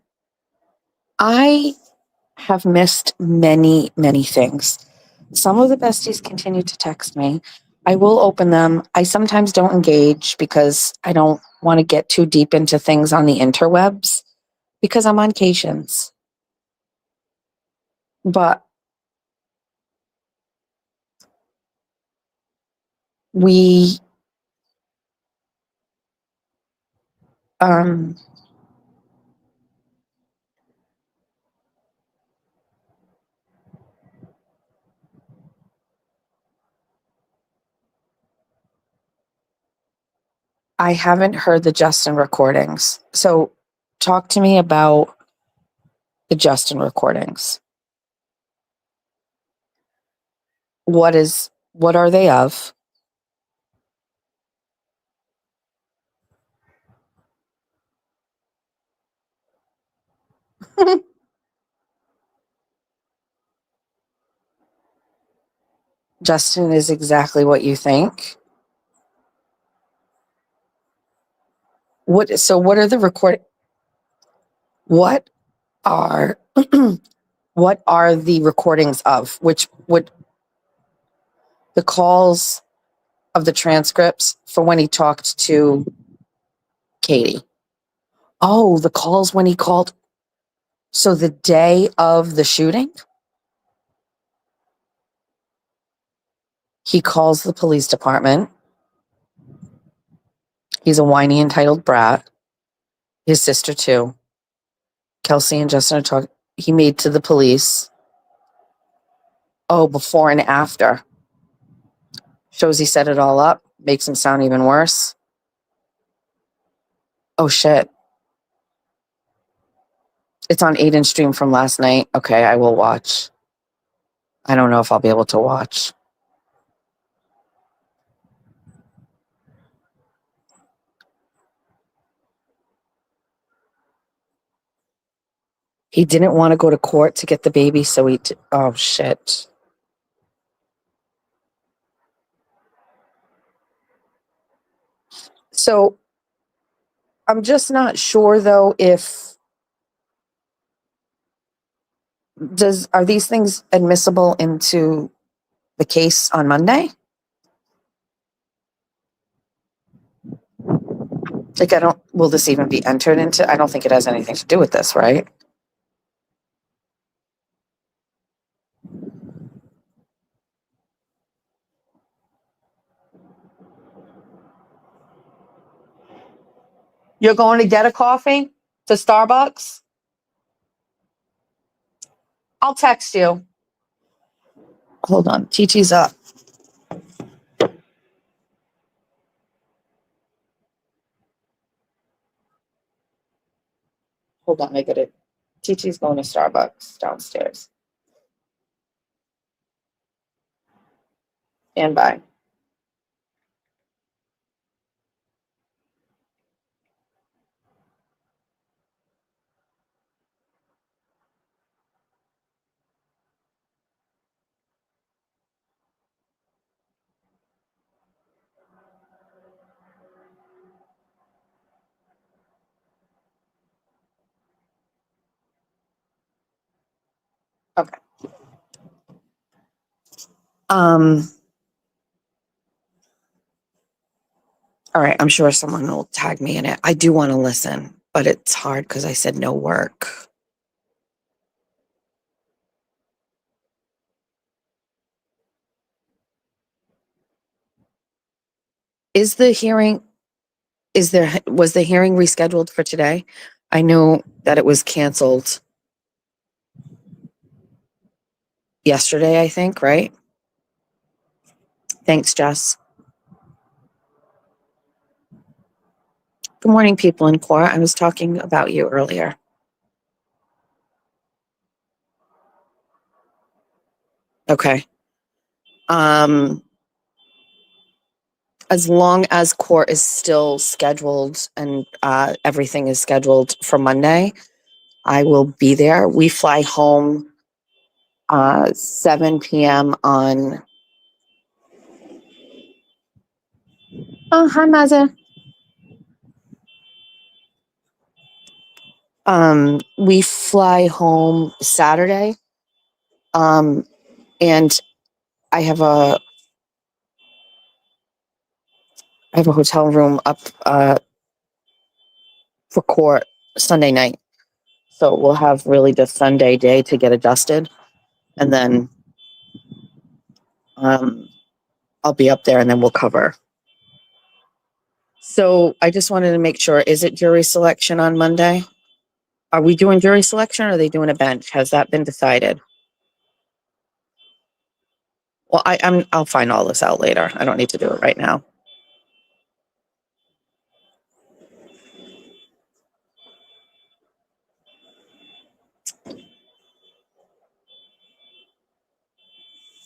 I have missed many, many things. Some of the besties continue to text me. I will open them. I sometimes don't engage because I don't want to get too deep into things on the interwebs because I'm on cations. But we, um, I haven't heard the Justin recordings. So talk to me about the Justin recordings. What are they of? Justin is exactly what you think. What are the what are what are the recordings of? Which would the calls of the transcripts for when he talked to Katie? Oh, the calls when he called. So the day of the shooting, he calls the police department. He's a whiny, entitled brat. His sister too. Kelsey and Justin are talking. He made to the police. Oh, before and after. Shows he set it all up. Makes him sound even worse. Oh shit. It's on 8-inch stream from last night. Okay, I will watch. I don't know if I'll be able to watch. He didn't want to go to court to get the baby, so oh, shit. So I'm just not sure, though, are these things admissible into the case on Monday? Like, will this even be entered into? I don't think it has anything to do with this, right? You're going to get a coffee to Starbucks? I'll text you. Hold on. TT's up. Hold on. I get it. TT's going to Starbucks downstairs. And bye. Okay. All right. I'm sure someone will tag me in it. I do want to listen, but it's hard because I said no work. Was the hearing rescheduled for today? I know that it was canceled yesterday, I think, right? Thanks, Jess. Good morning, people in court. I was talking about you earlier. Okay. As long as court is still scheduled and everything is scheduled for Monday, I will be there. We fly home 7 p.m. on... Oh, hi, Maza. We fly home Saturday. And I have a hotel room up for court Sunday night. So we'll have really the Sunday day to get adjusted. And then I'll be up there and then we'll cover. So I just wanted to make sure, is it jury selection on Monday? Are we doing jury selection or are they doing a bench? Has that been decided? Well, I'll find all this out later. I don't need to do it right now.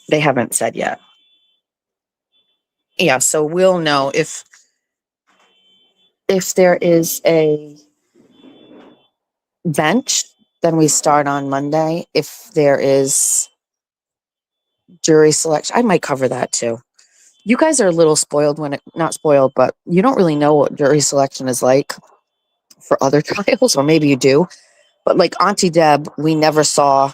They haven't said yet. Yeah, so we'll know if there is a bench, then we start on Monday. If there is jury selection, I might cover that too. You guys are a little spoiled not spoiled, but you don't really know what jury selection is like for other trials, or maybe you do. But like Auntie Deb, we never saw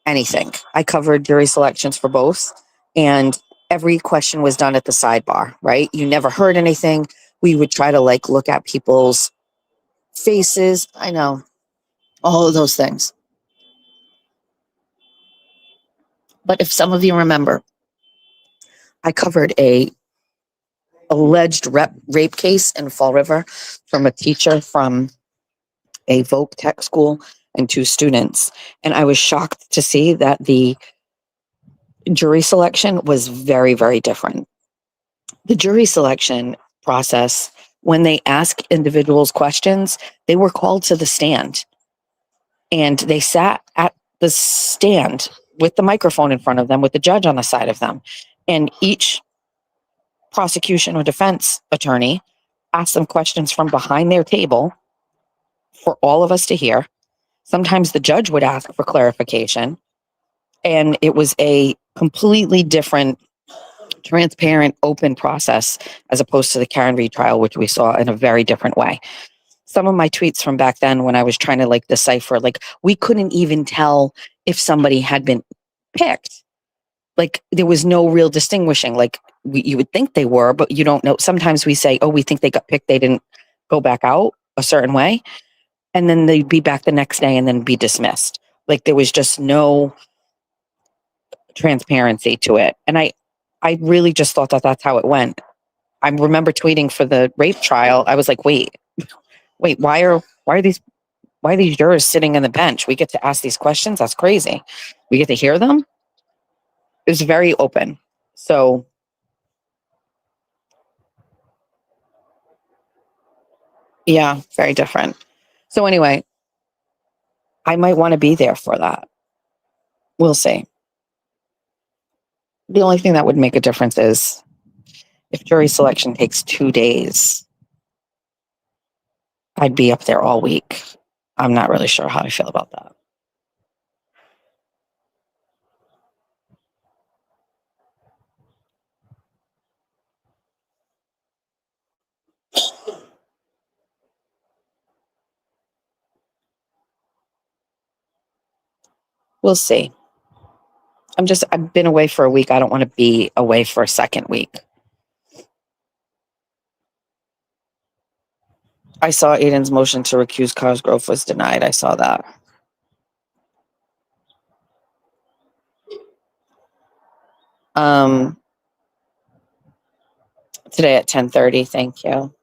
anything. I covered jury selections for both, and every question was done at the sidebar, right? You never heard anything. We would try to like look at people's faces. I know, all of those things. But if some of you remember, I covered a alleged rape case in Fall River from a teacher from a Voc Tech school and 2 students. And I was shocked to see that the jury selection was very, very different. The jury selection process, when they ask individuals questions, they were called to the stand. And they sat at the stand with the microphone in front of them, with the judge on the side of them. And each prosecution or defense attorney asked them questions from behind their table for all of us to hear. Sometimes the judge would ask for clarification. And it was a completely different, transparent, open process as opposed to the Karen Read trial, which we saw in a very different way. Some of my tweets from back then when I was trying to like decipher, like we couldn't even tell if somebody had been picked. Like there was no real distinguishing. Like you would think they were, but you don't know. Sometimes we say, oh, we think they got picked. They didn't go back out a certain way. And then they'd be back the next day and then be dismissed. Like there was just no transparency to it. And I really just thought that that's how it went. I remember tweeting for the rape trial. I was like, wait, why are these jurors sitting on the bench? We get to ask these questions. That's crazy. We get to hear them. It was very open. So yeah, very different. So anyway, I might want to be there for that. We'll see. The only thing that would make a difference is if jury selection takes 2 days, I'd be up there all week. I'm not really sure how I feel about that. We'll see. I've been away for a week. I don't want to be away for a second week. I saw Aiden's motion to recuse Cosgrove was denied. I saw that. Today at 10:30. Thank you.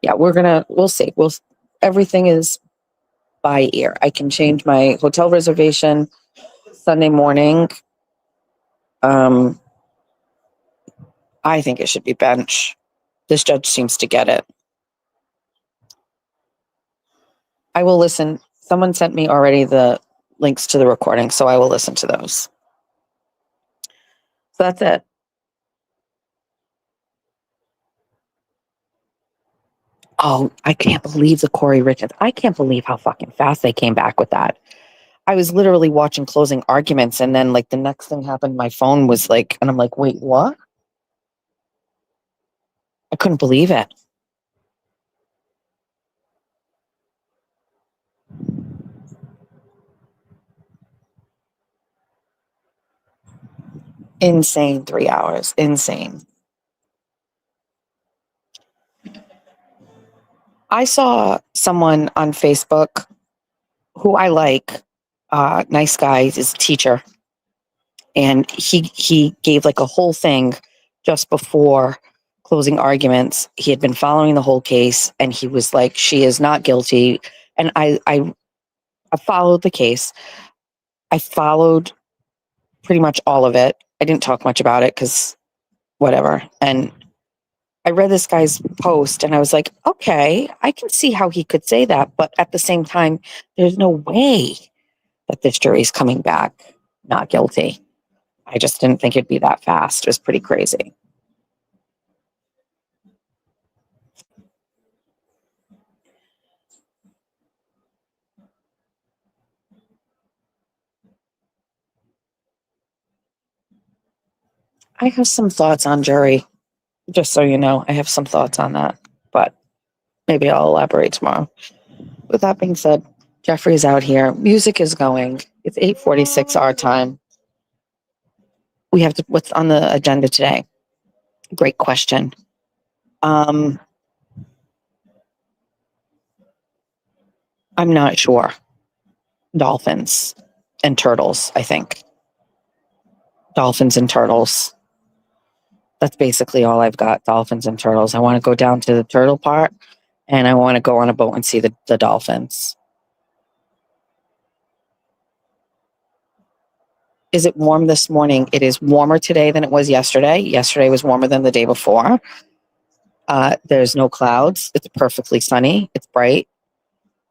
Yeah, we'll see. Everything is by ear. I can change my hotel reservation Sunday morning. I think it should be bench. This judge seems to get it. I will listen. Someone sent me already the links to the recording, so I will listen to those. So that's it. Oh, I can't believe the Corey Richards. I can't believe how fucking fast they came back with that. I was literally watching closing arguments, and then like the next thing happened, my phone was like, and I'm like, wait, what? I couldn't believe it. Insane 3 hours. Insane. I saw someone on Facebook who I like, nice guy, is a teacher. And he gave like a whole thing just before closing arguments. He had been following the whole case and he was like, she is not guilty. And I followed the case. I followed pretty much all of it. I didn't talk much about it because whatever. And I read this guy's post and I was like, okay, I can see how he could say that. But at the same time, there's no way that this jury's coming back not guilty. I just didn't think it'd be that fast. It was pretty crazy. I have some thoughts on jury, just so you know. I have some thoughts on that, but maybe I'll elaborate tomorrow. With that being said, Jeffrey's out here. Music is going. It's 8:46 our time. We have to, what's on the agenda today? Great question. I'm not sure. Dolphins and turtles, I think. Dolphins and turtles. That's basically all I've got. Dolphins and turtles. I want to go down to the turtle part and I want to go on a boat and see the dolphins. Is it warm this morning? It is warmer today than it was yesterday. Yesterday was warmer than the day before. There's no clouds. It's perfectly sunny. It's bright.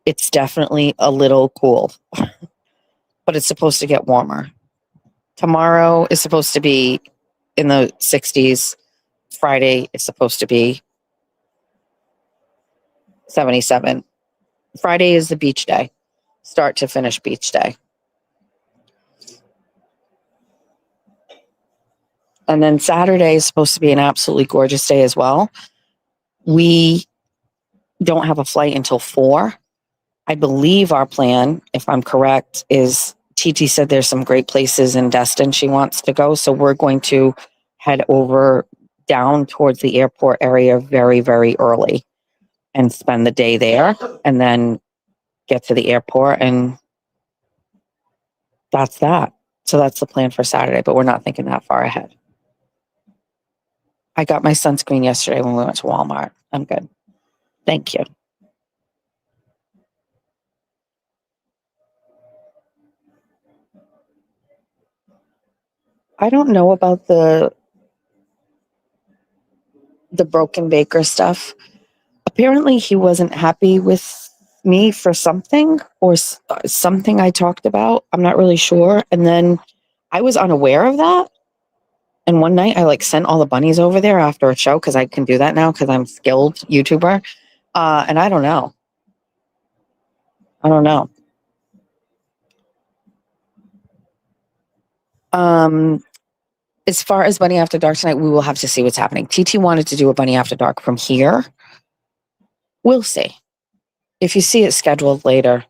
it's definitely a little cool, but it's supposed to get warmer. Tomorrow is supposed to be in the 60s. Friday is supposed to be 77. Friday is the beach day, start to finish beach day. And then Saturday is supposed to be an absolutely gorgeous day as well. We don't have a flight until 4. I believe our plan, if I'm correct, is TT said there's some great places in Destin she wants to go. So we're going to head over down towards the airport area very, very early and spend the day there and then get to the airport. And that's that. So that's the plan for Saturday, but we're not thinking that far ahead. I got my sunscreen yesterday when we went to Walmart. I'm good. Thank you. I don't know about the broken baker stuff. Apparently he wasn't happy with me for something or something I talked about. I'm not really sure. And then I was unaware of that. And one night I sent all the bunnies over there after a show because I can do that now because I'm skilled YouTuber. And I don't know. As far as Bunny After Dark tonight, we will have to see what's happening. TT wanted to do a Bunny After Dark from here. We'll see. If you see it scheduled later,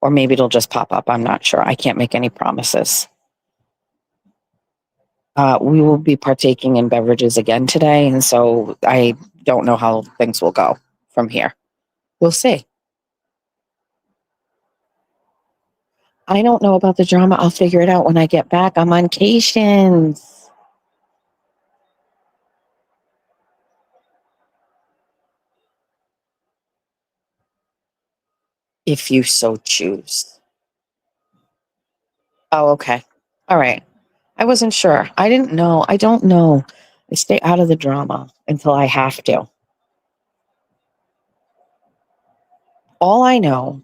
or maybe it'll just pop up. I'm not sure. I can't make any promises. We will be partaking in beverages again today, and so I don't know how things will go from here. We'll see. I don't know about the drama. I'll figure it out when I get back. I'm on vacations. If you so choose. Oh, okay. All right. I wasn't sure. I didn't know. I don't know. I stay out of the drama until I have to. All I know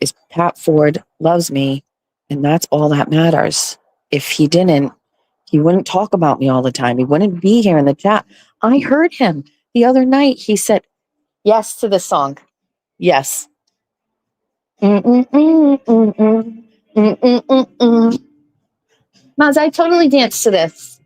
is Pat Ford loves me, and that's all that matters. If he didn't, he wouldn't talk about me all the time. He wouldn't be here in the chat. I heard him the other night. He said yes to this song. Yes. Maz, I totally danced to this.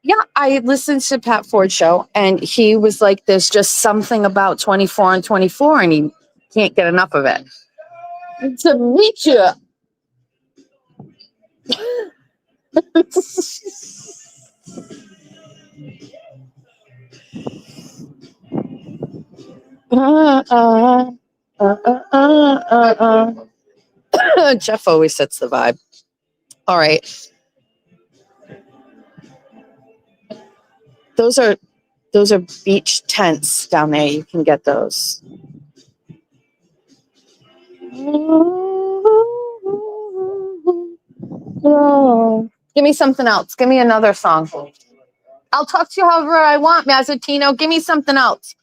Yeah, I listened to Pat Ford's show, and he was like, there's just something about 24 on 24, and he can't get enough of it. To meet you. Jeff always sets the vibe. All right. Those are beach tents down there. You can get those. Give me something else. Give me another song. I'll talk to you however I want, Mazzatino. Give me something else.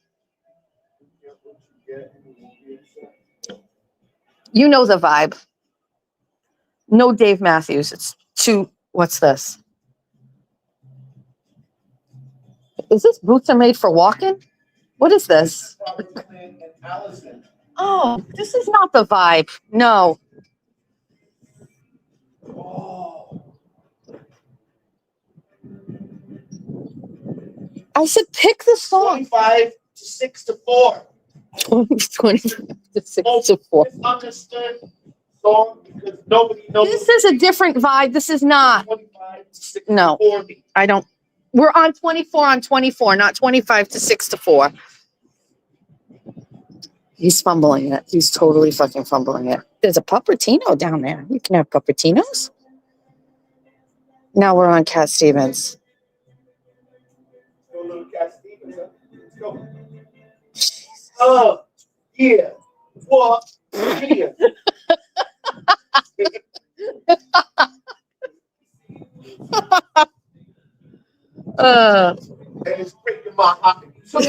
You know the vibe. No Dave Matthews. It's too. What's this? Is this boots are made for walking? What is this? Oh, this is not the vibe. No. Oh, I said pick the song. 25 to 6 to 4. 25 to 6 to 4. Misunderstood song because nobody knows. This is a different vibe. This is not. 25 to 6 No. to 4 beat. I don't. We're on 24 on 24, not 25 to 6 to 4. He's fumbling it. He's totally fucking fumbling it. There's a puppuccino down there. You can have puppuccinos. Now we're on Cat Stevens. Go, little Cat Stevens. Let's go. Oh, yeah. What? Yeah. And it's breaking my heart. So be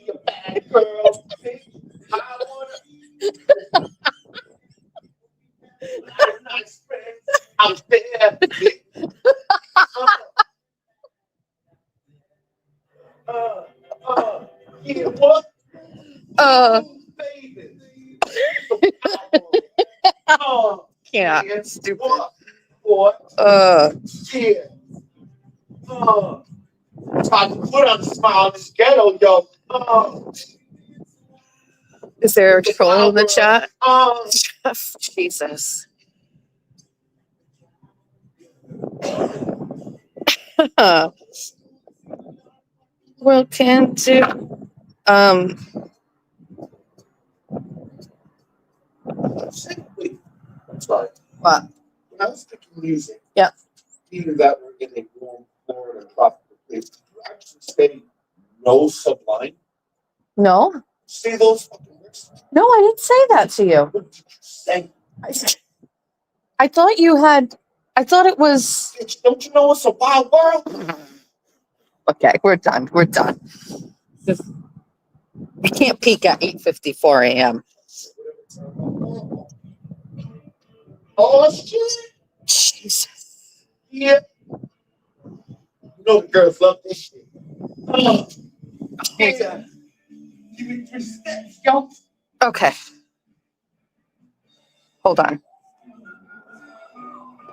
a bad girl. I wanna nice friends out there. Yeah, what? Baby. Oh, Yeah, yeah, stupid. What? Yeah. Try to put on a smile in this ghetto, yo. Is there a troll in the chat? Oh, Jesus. Well, can do. wait. I'm sorry. What? When I was thinking music, Yeah. even that we're in a warm Florida tropical place, did you actually say no sublime? No, Say those fucking words. no, I didn't say that to you. What did you say? I thought you had. I thought it was. Bitch, don't you know it's a wild world? Okay, we're done. We're done. We can't peak at 8:54 a.m. Oh shit! Jesus. Yeah. You know the girls love this shit. Yeah. Give me 3 steps, yo. Okay. Hold on.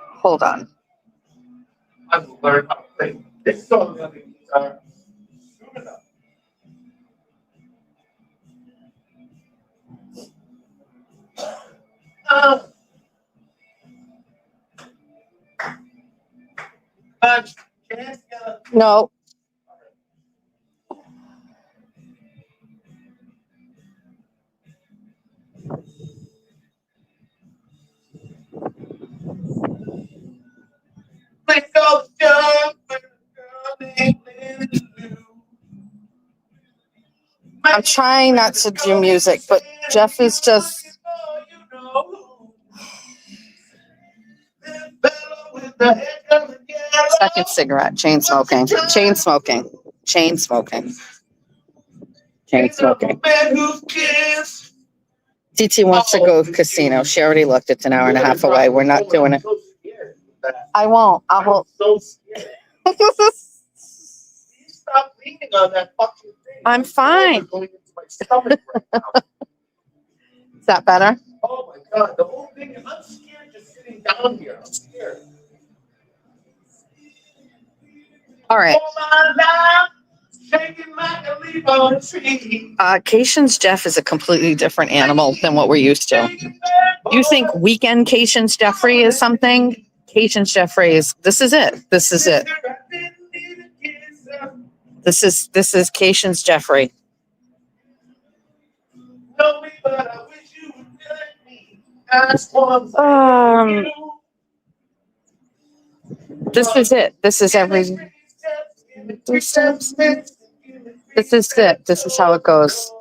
Hold on. I've learned how to play this song on the guitar soon enough. No. I'm trying not to do music, but Jeff is just. Second cigarette, chain smoking, chain smoking, chain smoking, chain smoking. DT wants to go casino. She already looked. It's an hour and a half away. We're not doing it. I won't. I won't. Stop leaning on that fucking thing. I'm fine. Going into my stomach right now. Is that better? Oh my god, the whole thing is I'm scared just sitting down here. I'm scared. All right. All my life, shaking like a leaf on a tree. Cations Jeff is a completely different animal than what we're used to. You think weekend Cations Jeffrey is something? Cations Jeffrey is. This is it. This is it. This is Cations Jeffrey. This is it. This is everything. This is it. This is how it goes.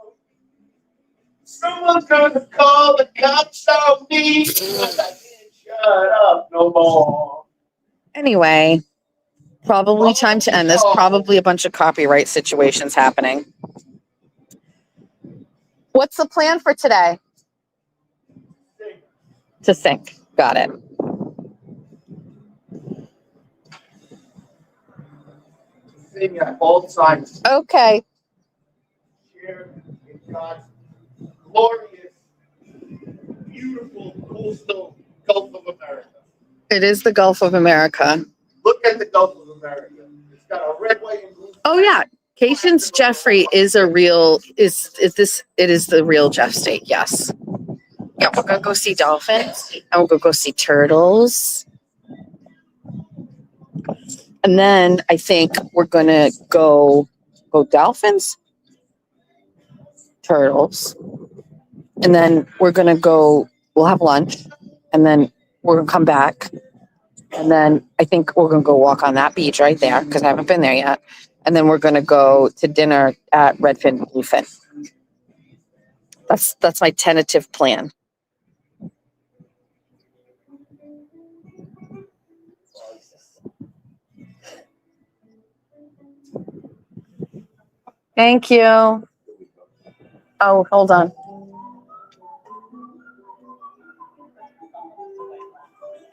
Someone's gonna call the cops on me. I can't shut up no more. Anyway, probably time to end this. Probably a bunch of copyright situations happening. What's the plan for today? To think. Got it. Sing at all times. Okay. Share in God's glorious, beautiful coastal Gulf of America. It is the Gulf of America. Look at the Gulf of America. It's got a red, white, and blue. Oh yeah, Cation's Jeffrey is a real it is the real Jeff State. Yes. Yeah, we're gonna go see dolphins and we're gonna go see turtles. And then I think we're gonna go dolphins, turtles, and then we're gonna go. We'll have lunch, and then we're gonna come back, and then I think we're gonna go walk on that beach right there because I haven't been there yet, and then we're gonna go to dinner at Redfin Bluefin. That's my tentative plan. Thank you. Oh, hold on.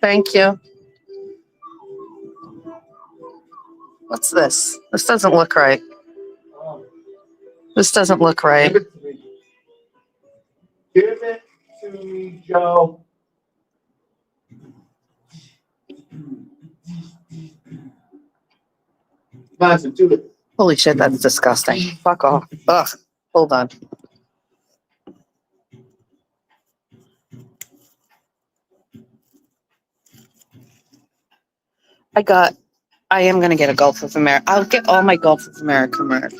Thank you. What's this? This doesn't look right. This doesn't look right. Give it to me. Give it to me, Joe. Come on, do it. Holy shit, that's disgusting. Fuck off. Ugh. Hold on. I am going to get a Gulf of America. I'll get all my Gulf of America merch.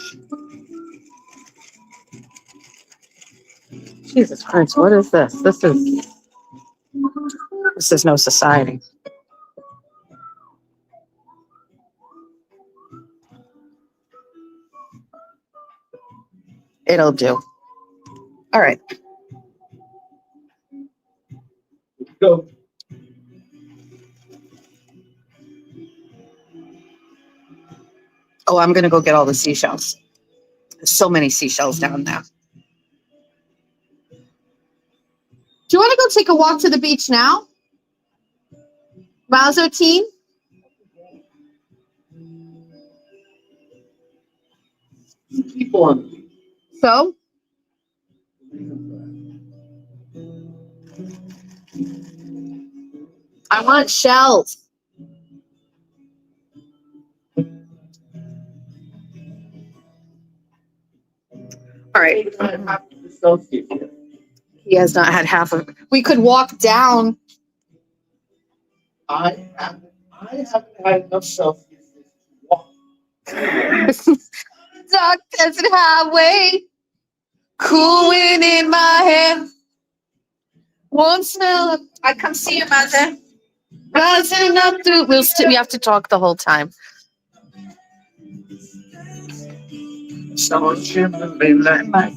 Jesus Christ, what is this? This is no society. It'll do. All right. Go. Oh, I'm going to go get all the seashells. There's so many seashells down there. Do you want to go take a walk to the beach now? Mauser team? People on the beach. So? I want shells. All right. He has not had half of it. We could walk down. I haven't had enough selfies to walk. Dark desert highway, cool wind in my hair. One smell, I come see you, mother. Rising up through, we have to talk the whole time. So chimney like my.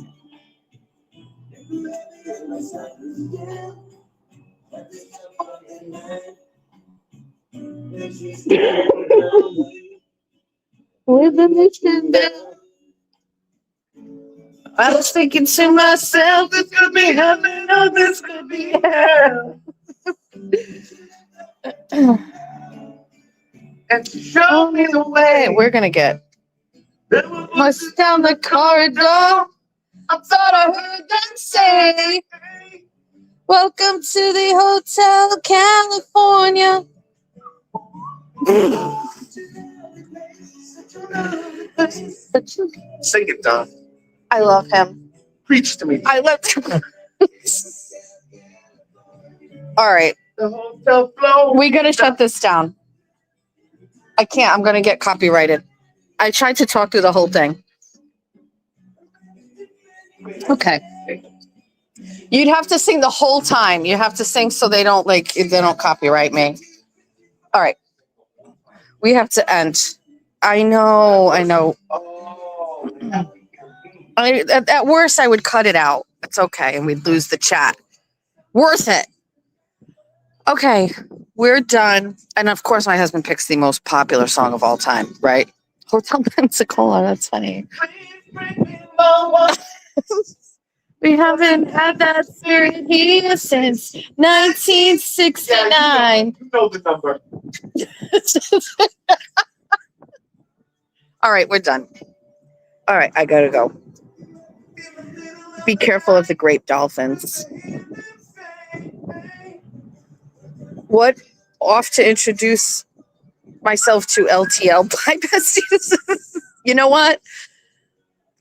With the mission bell. I was thinking to myself, this could be heaven or this could be hell. And show me the way. We're gonna get much down the corridor. I thought I heard them say, "Welcome to the Hotel California." Sing it, Don. I love him. Preach to me. I love him. All right, The hotel flow. we gotta shut this down. I can't. I'm gonna get copyrighted. I tried to talk through the whole thing. Okay. You'd have to sing the whole time. You have to sing so they don't copyright me. All right. We have to end. I know. Oh, At worst, I would cut it out. It's okay, and we'd lose the chat. Worth it. Okay, we're done. And of course, my husband picks the most popular song of all time, right? Hotel Pensacola. That's funny. We haven't had that spirit here since 1969. You know the number. All right, we're done. All right, I gotta go. Be careful of the grape dolphins. What? Off to introduce myself to LTL by besties. You know what?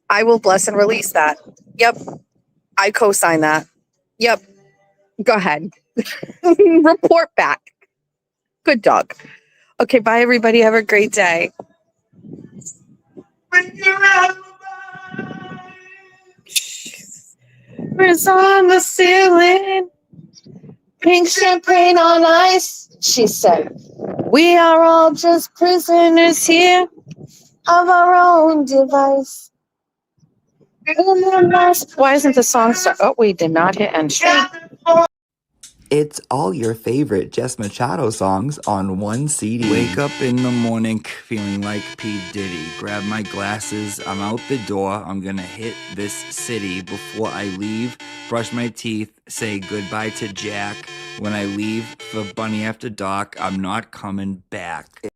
I will bless and release that. Yep. I co-sign that. Yep. Go ahead. Report back. Good dog. Okay, bye everybody. Have a great day. It's on the ceiling. Pink champagne on ice. She said, we are all just prisoners here of our own device. Why isn't the song start? Oh, we did not hit end stream. It's all your favorite Jess Machado songs on one CD. Wake up in the morning feeling like P. Diddy. Grab my glasses, I'm out the door. I'm gonna hit this city. Before I leave, brush my teeth, say goodbye to Jack. When I leave for Bunny After Dark, I'm not coming back.